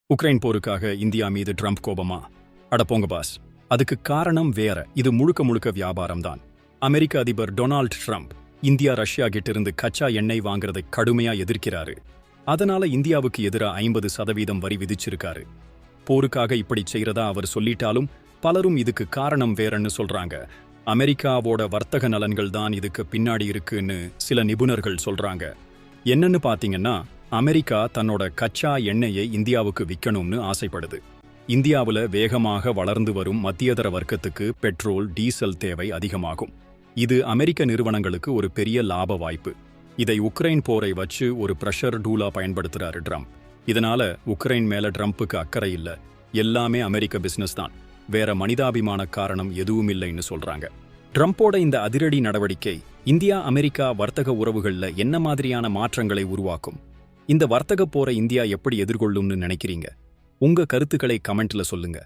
Ukraine போருக்காக India மீது Trump கோபமா? அட போங்க பாஸ், அதுக்கு காரணம் வேற. இது முழுக்க முழுக்க வியாபாரம்தான். அமெரிக்க அதிபர் டொனால்ட் ட்ரம்ப் இந்தியா ரஷ்யா கிட்டிருந்து கச்சா எண்ணெய் வாங்குறதை கடுமையா எதிர்க்கிறாரு. அதனால இந்தியாவுக்கு எதிராக 50% வரி விதிச்சிருக்காரு. போருக்காக இப்படி செய்யறதா அவர் சொல்லிட்டாலும் பலரும் இதுக்கு காரணம் வேறன்னு சொல்றாங்க. அமெரிக்காவோட வர்த்தக நலன்கள் தான் இதுக்கு பின்னாடி இருக்குன்னு சில நிபுணர்கள் சொல்றாங்க. என்னன்னு பாத்தீங்கன்னா, அமெரிக்கா தன்னோட கச்சா எண்ணெயை இந்தியாவுக்கு விற்கணும்னு ஆசைப்படுது. இந்தியாவுல வேகமாக வளர்ந்து வரும் மத்தியதர வர்க்கத்துக்கு பெட்ரோல், டீசல் தேவை அதிகமாகும். இது அமெரிக்க நிறுவனங்களுக்கு ஒரு பெரிய லாப வாய்ப்பு. இதை உக்ரைன் போரை வச்சு ஒரு பிரஷர் டூலா பயன்படுத்துறாரு ட்ரம்ப். இதனால உக்ரைன் மேல ட்ரம்ப்புக்கு அக்கறை இல்ல, எல்லாமே அமெரிக்க பிசினஸ் தான், வேற மனிதாபிமான காரணம் எதுவும் இல்லைன்னு சொல்றாங்க. ட்ரம்போட இந்த அதிரடி நடவடிக்கை இந்தியா அமெரிக்கா வர்த்தக உறவுகள்ல என்ன மாதிரியான மாற்றங்களை உருவாக்கும்? இந்த வர்த்தக போரை இந்தியா எப்படி எதிர்கொள்ளும்னு நினைக்கிறீங்க? உங்க கருத்துக்களை கமெண்ட்ல சொல்லுங்க.